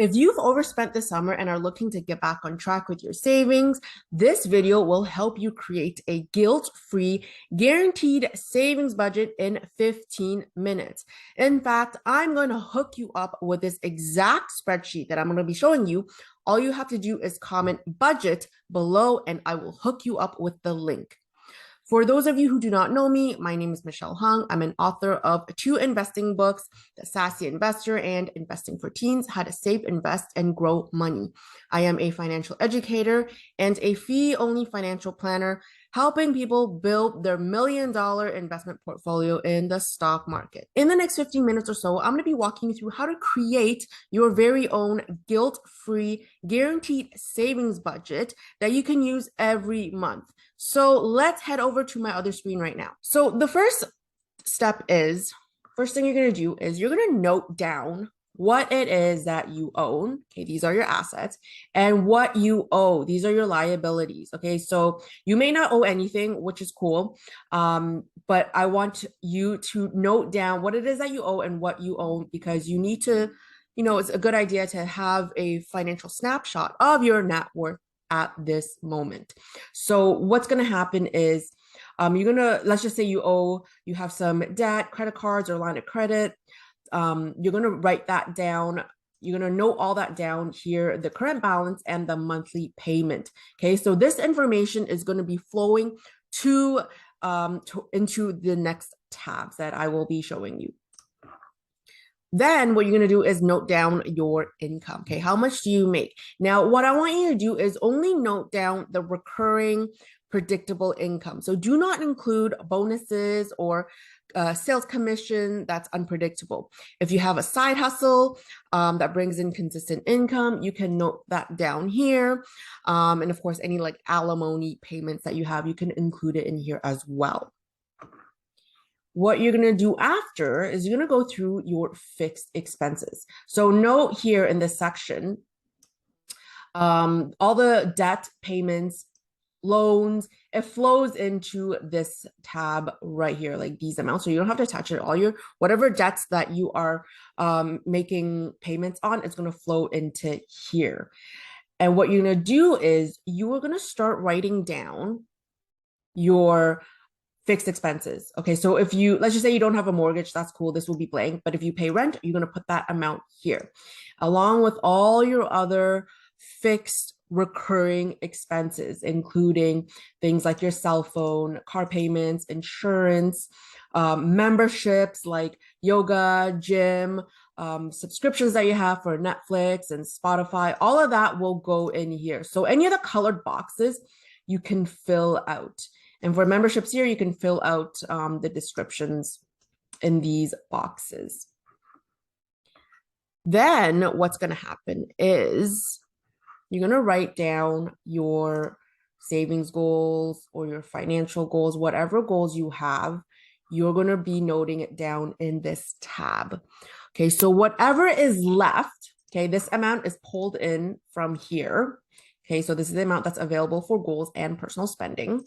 If you've overspent the summer and are looking to get back on track with your savings, this video will help you create a guilt-free, guaranteed savings budget in 15 minutes. In fact, I'm going to hook you up with this exact spreadsheet that I'm going to be showing you. All you have to do is comment budget below and I will hook you up with the link. For those of you who do not know me, my name is Michelle Hung. I'm an author of 2 investing books, The Sassy Investor and Investing for Teens, How to Save, Invest, and Grow Money. I am a financial educator and a fee-only financial planner, helping people build their $1 million investment portfolio in the stock market. In the next 15 minutes or so, I'm going to be walking you through how to create your very own guilt-free, guaranteed savings budget that you can use every month. So let's head over to my other screen right now. So the first thing you're going to do is you're going to note down what it is that you own. Okay, these are your assets, and what you owe. These are your liabilities. Okay, so you may not owe anything, which is cool. But I want you to note down what it is that you owe and what you own, because you need to, it's a good idea to have a financial snapshot of your net worth at this moment. So what's going to happen is let's just say you have some debt, credit cards or line of credit. You're going to write that down. You're going to note all that down here, the current balance and the monthly payment. Okay, so this information is going to be flowing into the next tabs that I will be showing you. Then what you're going to do is note down your income. Okay, how much do you make? Now, what I want you to do is only note down the recurring predictable income. So do not include bonuses or sales commission that's unpredictable. If you have a side hustle that brings in consistent income, you can note that down here. And of course, any like alimony payments that you have, you can include it in here as well. What you're going to do after is you're going to go through your fixed expenses. So note here in this section, all the debt payments, loans, it flows into this tab right here, like these amounts. So you don't have to touch it. Whatever debts that you are making payments on, it's going to flow into here. And what you're going to do is you are going to start writing down your fixed expenses. Okay, so let's just say you don't have a mortgage, that's cool, this will be blank. But if you pay rent, you're going to put that amount here, along with all your other fixed recurring expenses, including things like your cell phone, car payments, insurance, memberships like yoga, gym, subscriptions that you have for Netflix and Spotify. All of that will go in here. So any of the colored boxes you can fill out. And for memberships here, you can fill out the descriptions in these boxes. Then what's going to happen is you're going to write down your savings goals or your financial goals, whatever goals you have, you're going to be noting it down in this tab. Okay, so whatever is left, okay, this amount is pulled in from here. Okay, so this is the amount that's available for goals and personal spending.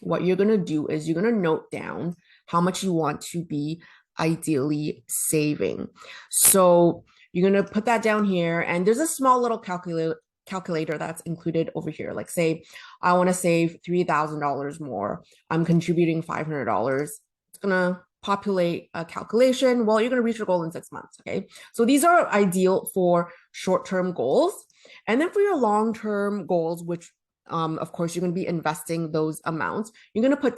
What you're going to do is you're going to note down how much you want to be ideally saving. So you're going to put that down here, and there's a small little calculator that's included over here. Like say, I want to save $3,000 more. I'm contributing $500. It's going to populate a calculation. Well, you're going to reach your goal in 6 months. Okay. So these are ideal for short-term goals. And then for your long-term goals, which of course, you're going to be investing those amounts. You're going to put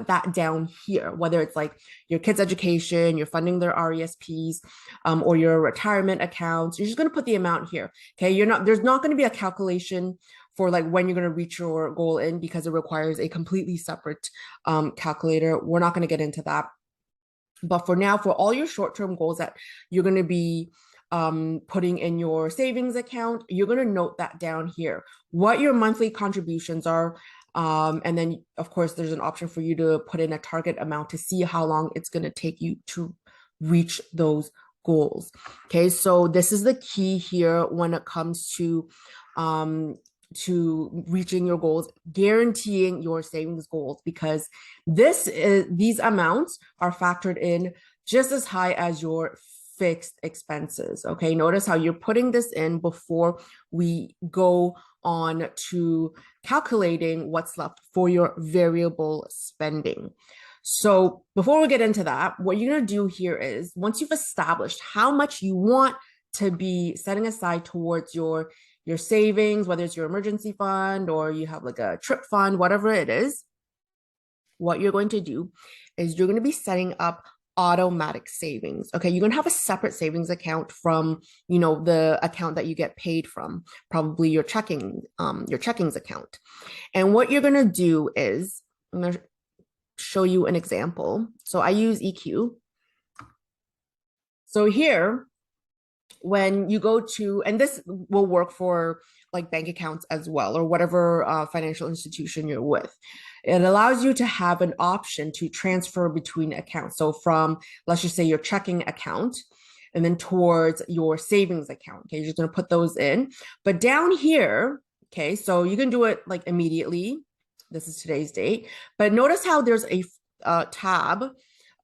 that down here, whether it's like your kids' education, you're funding their RESPs, or your retirement accounts. You're just going to put the amount here. Okay, there's not going to be a calculation for like when you're going to reach your goal in, because it requires a completely separate calculator. We're not going to get into that. But for now, for all your short-term goals that you're going to be putting in your savings account, you're going to note that down here, what your monthly contributions are. And then of course, there's an option for you to put in a target amount to see how long it's going to take you to reach those goals. Okay, so this is the key here when it comes to reaching your goals, guaranteeing your savings goals, because these amounts are factored in just as high as your fixed expenses. Okay, notice how you're putting this in before we go on to calculating what's left for your variable spending. So before we get into that, what you're going to do here is once you've established how much you want to be setting aside towards your savings, whether it's your emergency fund or you have like a trip fund, whatever it is, what you're going to do is you're going to be setting up automatic savings. Okay, you're going to have a separate savings account from, the account that you get paid from, probably your checkings account. And what you're going to do is I'm going to show you an example. So I use EQ. So here, when you go to, and this will work for like bank accounts as well, or whatever financial institution you're with, it allows you to have an option to transfer between accounts. So from, let's just say, your checking account and then towards your savings account. Okay, you're just going to put those in. But down here, okay, so you can do it like immediately. This is today's date. But notice how there's a tab,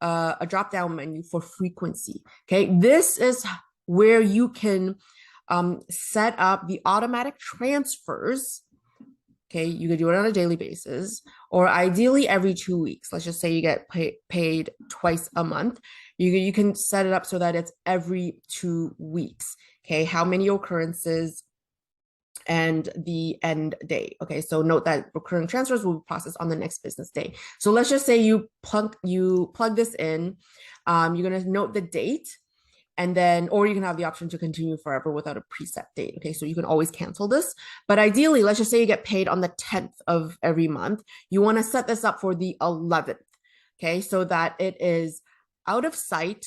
a drop down menu for frequency. Okay, this is where you can set up the automatic transfers. Okay, you could do it on a daily basis, or ideally every 2 weeks. Let's just say you get paid twice a month. You can set it up so that it's every 2 weeks. Okay, how many occurrences and the end date. Okay, so note that recurring transfers will be processed on the next business day. So let's just say you plug this in. You're gonna note the date. And then, or you can have the option to continue forever without a preset date. Okay, so you can always cancel this. But ideally, let's just say you get paid on the 10th of every month. You want to set this up for the 11th. Okay, so that it is out of sight,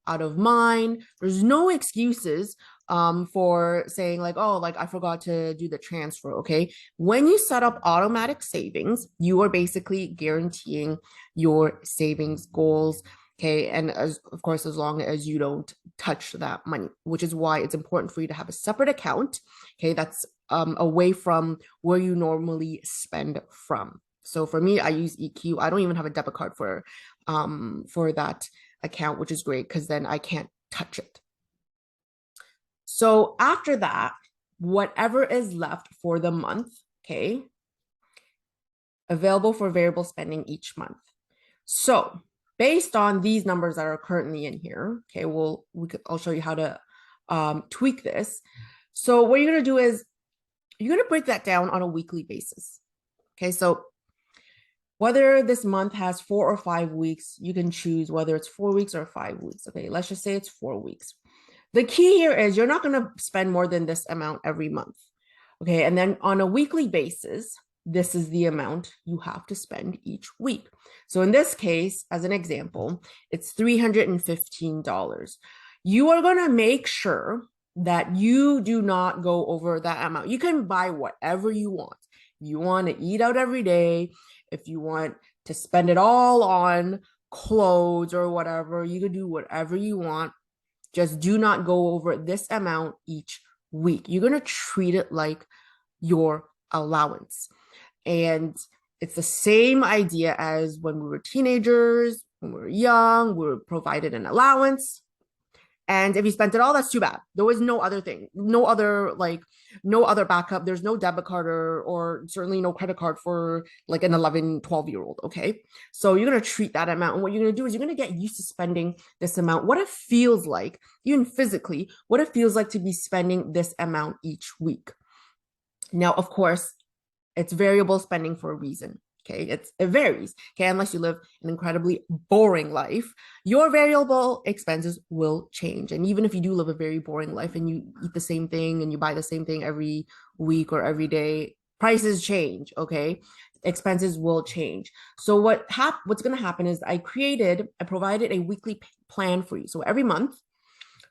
out of mind. There's no excuses for saying like, oh, like I forgot to do the transfer. Okay, when you set up automatic savings, you are basically guaranteeing your savings goals. Okay, and of course, as long as you don't touch that money, which is why it's important for you to have a separate account. Okay, that's away from where you normally spend from. So for me, I use EQ. I don't even have a debit card for that account, which is great because then I can't touch it. So after that, whatever is left for the month, okay, available for variable spending each month. So based on these numbers that are currently in here, okay, I'll show you how to tweak this. So what you're gonna do is you're gonna break that down on a weekly basis. Okay, so whether this month has 4 or 5 weeks, you can choose whether it's 4 weeks or 5 weeks. Okay, let's just say it's 4 weeks. The key here is you're not gonna spend more than this amount every month. Okay, and then on a weekly basis, this is the amount you have to spend each week. So in this case, as an example, it's $315. You are going to make sure that you do not go over that amount. You can buy whatever you want. You want to eat out every day. If you want to spend it all on clothes or whatever, you can do whatever you want. Just do not go over this amount each week. You're going to treat it like your allowance. And it's the same idea as when we were teenagers, when we were young, we were provided an allowance. And if you spent it all, that's too bad. There was no other thing, no other backup. There's no debit card or certainly no credit card for like an 11, 12-year-old, okay? So you're going to treat that amount. And what you're going to do is you're going to get used to spending this amount. What it feels like, even physically, what it feels like to be spending this amount each week. Now, of course, it's variable spending for a reason. Okay, it varies. Okay, unless you live an incredibly boring life, your variable expenses will change. And even if you do live a very boring life and you eat the same thing and you buy the same thing every week or every day, prices change. Okay, expenses will change. So what's going to happen is I provided a weekly plan for you. So every month,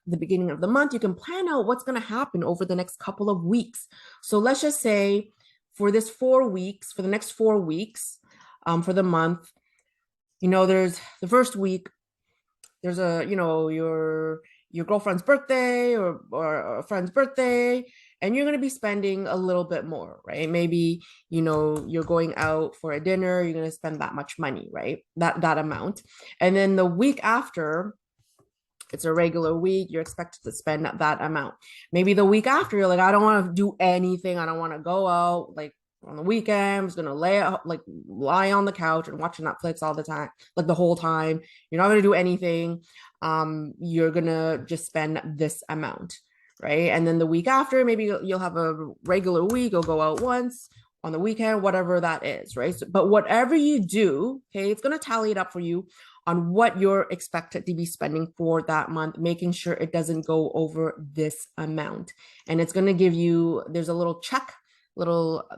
the beginning of the month, you can plan out what's going to happen over the next couple of weeks. So let's just say for the next 4 weeks, for the month, there's the first week, there's your girlfriend's birthday or a friend's birthday, and you're going to be spending a little bit more, right? Maybe, you're going out for a dinner, you're going to spend that much money, right? That amount. And then the week after, It's a regular week. You're expected to spend that amount. Maybe the week after, you're like, I don't want to do anything. I don't want to go out. Like on the weekend, I'm just gonna lie on the couch and watch Netflix all the time, like the whole time. You're not gonna do anything. You're gonna just spend this amount, right? And then the week after, maybe you'll have a regular week. You'll go out once on the weekend, whatever that is, right? So, but whatever you do, okay, it's gonna tally it up for you on what you're expected to be spending for that month, making sure it doesn't go over this amount. And it's going to give you, there's a little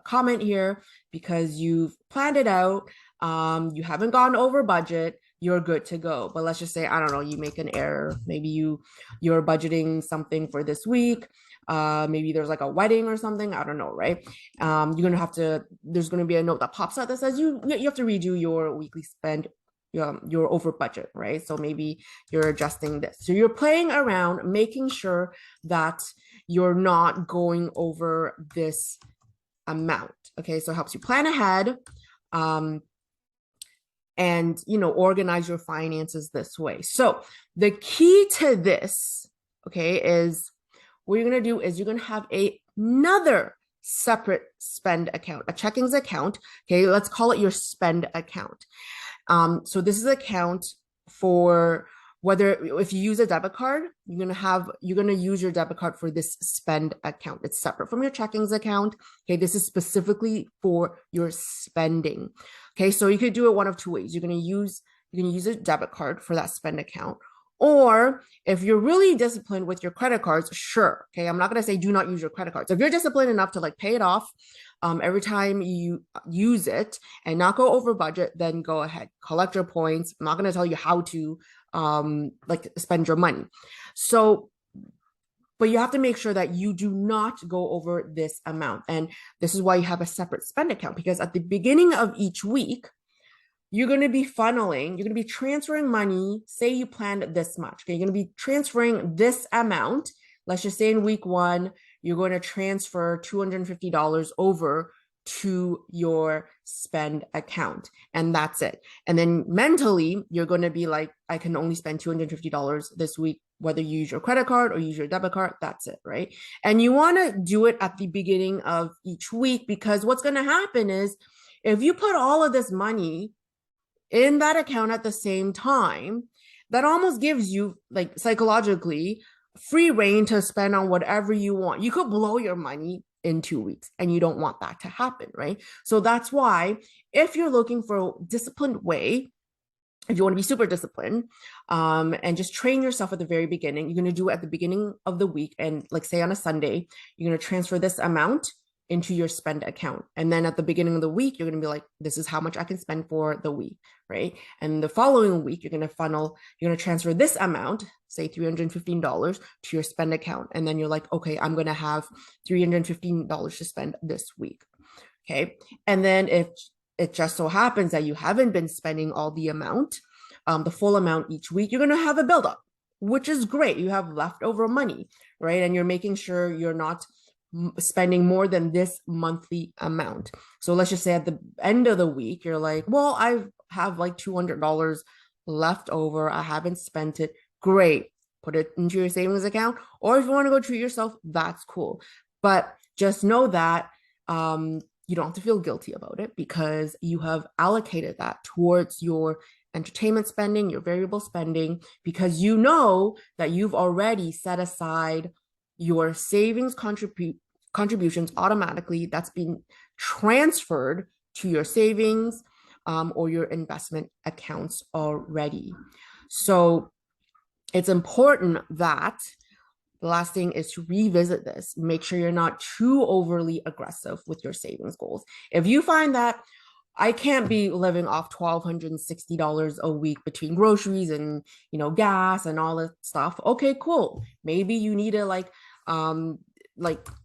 comment here because you've planned it out. You haven't gone over budget, you're good to go. But let's just say, I don't know, you make an error. Maybe you're budgeting something for this week. Maybe there's like a wedding or something. I don't know, right? You're gonna have to. There's gonna be a note that pops out that says you have to redo your weekly spend. You're over budget, right? So maybe you're adjusting this. So you're playing around, making sure that you're not going over this amount. Okay, so it helps you plan ahead, and organize your finances this way. So the key to this, okay, is what you're gonna do is you're gonna have another separate spend account, a checkings account. Okay, let's call it your spend account. So this is an account for if you use a debit card, you're gonna use your debit card for this spend account. It's separate from your checkings account. Okay, this is specifically for your spending. Okay, so you could do it one of two ways. You're gonna use a debit card for that spend account. Or if you're really disciplined with your credit cards, sure. Okay, I'm not gonna say do not use your credit cards. If you're disciplined enough to like pay it off every time you use it and not go over budget, then go ahead, collect your points. I'm not gonna tell you how to spend your money. So, but you have to make sure that you do not go over this amount. And this is why you have a separate spend account, because at the beginning of each week, you're going to be transferring money. Say you planned this much. Okay, you're going to be transferring this amount. Let's just say in week 1, you're going to transfer $250 over to your spend account, and that's it. And then mentally, you're going to be like, I can only spend $250 this week, whether you use your credit card or use your debit card, that's it, right? And you want to do it at the beginning of each week, because what's going to happen is if you put all of this money in that account at the same time, that almost gives you, like, psychologically free reign to spend on whatever you want. You could blow your money in 2 weeks, and you don't want that to happen, right? So that's why, if you're looking for a disciplined way, if you want to be super disciplined, and just train yourself at the very beginning, you're going to do it at the beginning of the week. And like, say on a Sunday, you're going to transfer this amount into your spend account. And then at the beginning of the week, you're going to be like, this is how much I can spend for the week, right? And the following week, you're going to transfer this amount, say $315, to your spend account. And then you're like, okay, I'm going to have $315 to spend this week. Okay. And then if it just so happens that you haven't been spending all the amount, the full amount each week, you're going to have a buildup, which is great. You have leftover money, right? And you're making sure you're not spending more than this monthly amount. So let's just say at the end of the week, you're like, well, I have like $200 left over. I haven't spent it. Great. Put it into your savings account. Or if you want to go treat yourself, that's cool. But just know that you don't have to feel guilty about it, because you have allocated that towards your entertainment spending, your variable spending, because you know that you've already set aside your savings contributions automatically. That's been transferred to your savings or your investment accounts already. So it's important that the last thing is to revisit this. Make sure you're not too overly aggressive with your savings goals. If you find that I can't be living off $1,260 a week between groceries and, gas and all that stuff, okay, cool. Maybe you need to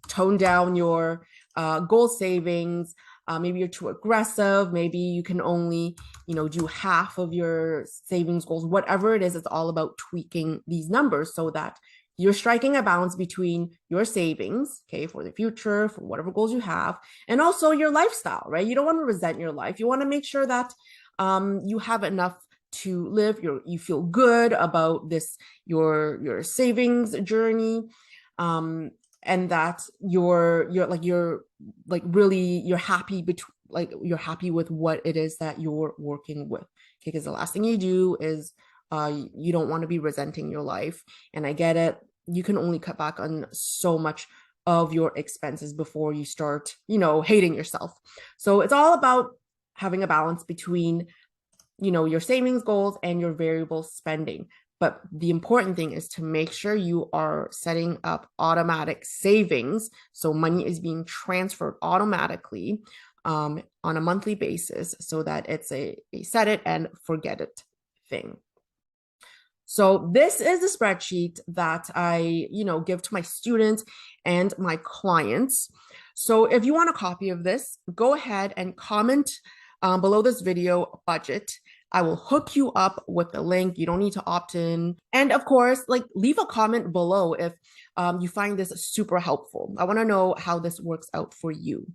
tone down your goal savings. Maybe you're too aggressive. Maybe you can only, do half of your savings goals. Whatever it is, it's all about tweaking these numbers so that you're striking a balance between your savings, okay, for the future, for whatever goals you have, and also your lifestyle, right? You don't want to resent your life. You want to make sure that you have enough to live. You feel good about this, your savings journey, and that you're like really you're happy you're happy with what it is that you're working with. Okay, because the last thing you do is you don't want to be resenting your life. And I get it. You can only cut back on so much of your expenses before you start, hating yourself. So it's all about having a balance between, your savings goals and your variable spending. But the important thing is to make sure you are setting up automatic savings. So money is being transferred automatically on a monthly basis, so that it's a set it and forget it thing. So this is the spreadsheet that I, give to my students and my clients. So if you want a copy of this, go ahead and comment below this video budget. I will hook you up with the link. You don't need to opt in. And of course, leave a comment below if you find this super helpful. I want to know how this works out for you.